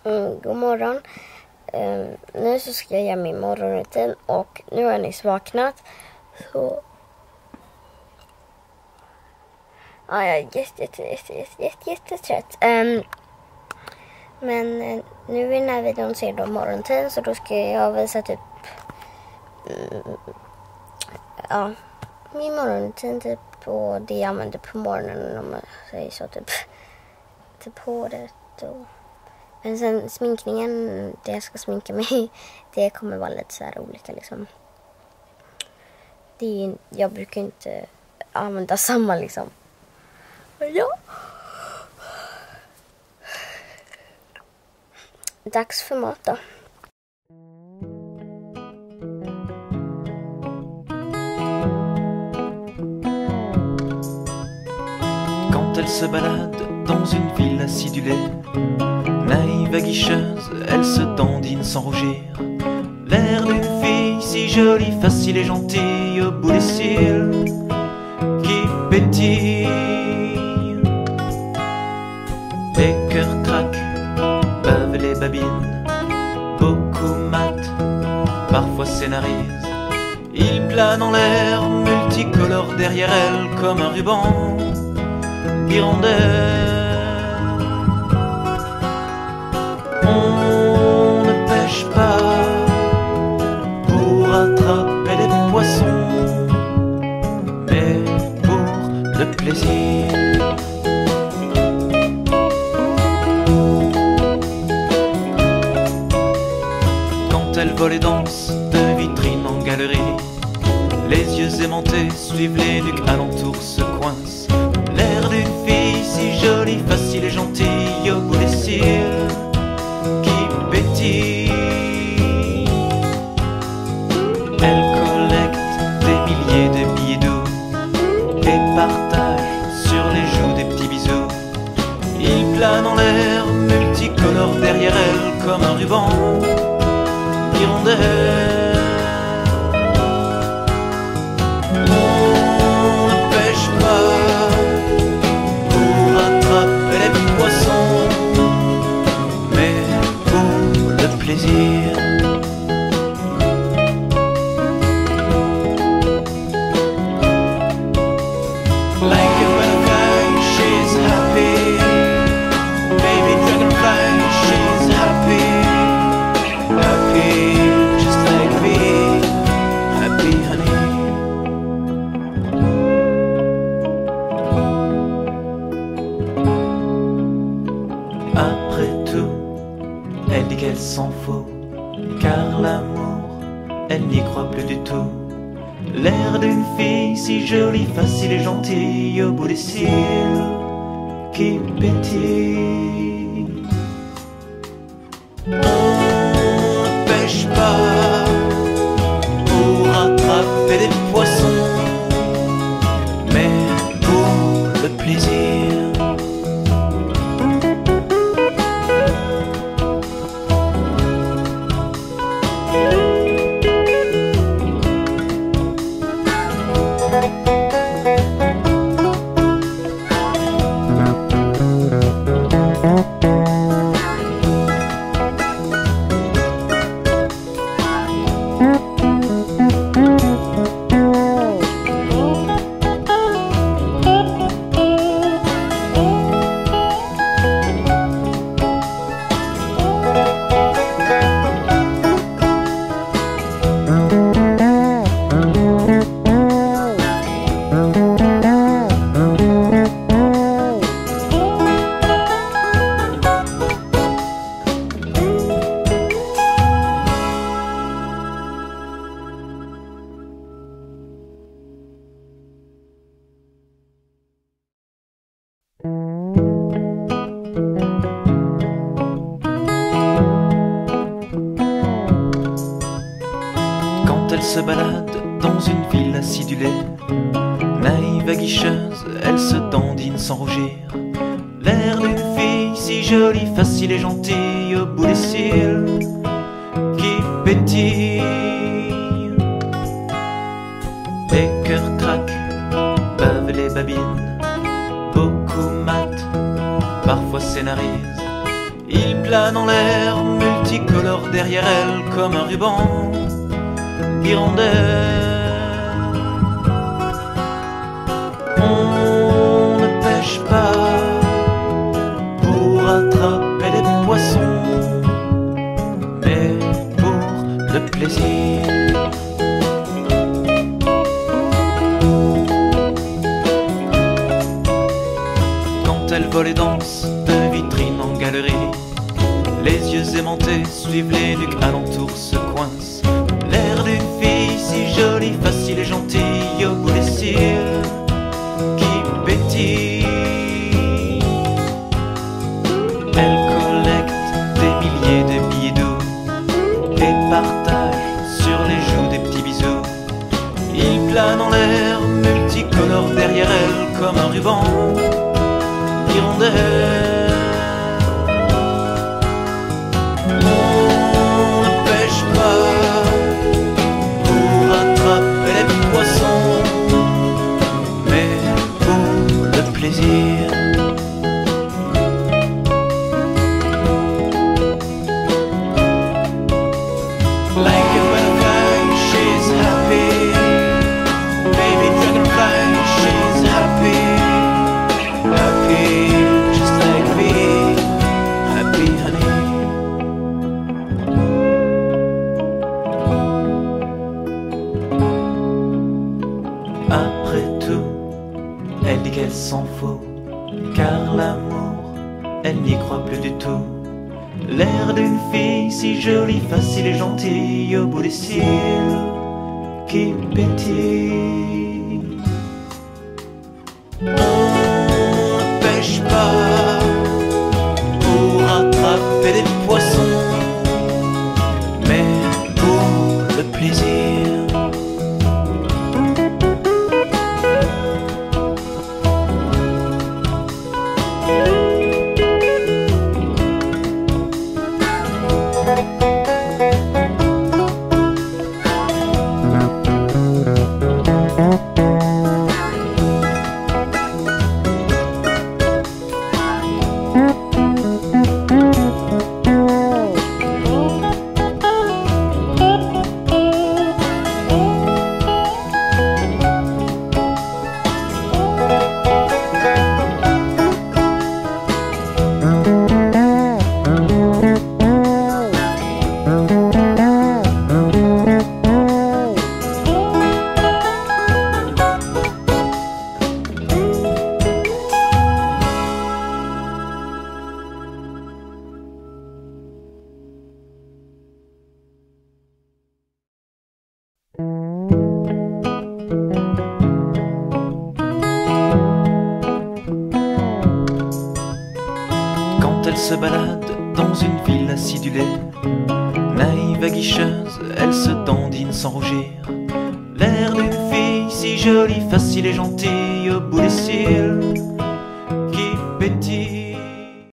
God morgon. Nu så ska jag göra min morgonrutin och nu har jag nyss vaknat. Så ja, jag är jättetrött. Men nu i den här videon ser då morgonrutin, så då ska jag visa typ min morgonrutin typ, och det jag använder på morgonen, om man säger så, typ håret och... Men sen sminkningen, det jag ska sminka mig, det kommer vara lite så här olika liksom. Jag brukar inte använda samma liksom. Ja. Dags för mat då. Quand elle se balade dans une ville acidulée, naïve aguicheuse, elle se dandine sans rougir. L'air d'une fille si jolie, facile et gentille, au bout des cils, qui pétille. Les cœurs craquent, peuvent les babines, beaucoup matent, parfois scénarisent. Il plane en l'air, multicolore derrière elle, comme un ruban hirondelle. On ne pêche pas pour attraper des poissons, mais pour le plaisir. Quand elle vole et danse de vitrine en galerie, les yeux aimantés suivent les nuques alentours, se coincent. L'air d'une fille si jolie, facile et gentille, au bout des cils, qui pétille. Elle collecte des milliers de billets doux et partage sur les joues des petits bisous. Il plane en l'air, multicolore derrière elle, comme un ruban hirondelle. On ne pêche pas pour attraper les poissons, mais pour le plaisir. Like a butterfly, she's happy. Baby dragonfly, she's happy. Happy just like me. Happy honey. Après tout, elle dit qu'elle s'en fout, car l'amour, elle n'y croit plus du tout. L'air d'une fille si jolie, facile et gentille, au bout des cils, qui pétille. On ne pêche pas pour attraper des poissons, mais pour le plaisir. Quand elle se balade dans une ville acidulée, naïve aguicheuse, elle se dandine sans rougir. L'air d'une fille si jolie, facile et gentille, au bout des cils, qui pétille. Les cœurs craquent, peuvent babine, beaucoup matent, parfois scénarisent. Il plane en l'air, multicolore derrière elle comme un ruban d'hirondelle. On ne pêche pas pour attraper des poissons, mais pour le plaisir. Quand elle vole et danse de vitrine en galerie, les yeux aimantés suivent les nuques alentour se coincent. L'air d'une fille si jolie, facile et gentille au bout des cils qui pétille. Elle collecte des milliers de billets doux et partage sur les joues des petits bisous. Il plane en l'air, multicolore derrière elle comme un ruban d'hirondelle. On ne pêche pas pour attraper les poissons, mais pour le plaisir. Like a butterfly, she's happy. Baby dragonfly, she's happy. Happy, just like me. Happy, honey. Après tout, elle dit qu'elle s'en fout, car l'amour, elle n'y croit plus du tout. L'air d'une fille si jolie, facile et gentille au bout des cils qui pétille. On ne pêche pas pour attraper des poissons, mais pour le plaisir. Quand elle se balade dans une ville acidulée, naïve aguicheuse, elle se dandine sans rougir. L'air d'une fille si jolie, facile et gentille au bout des cils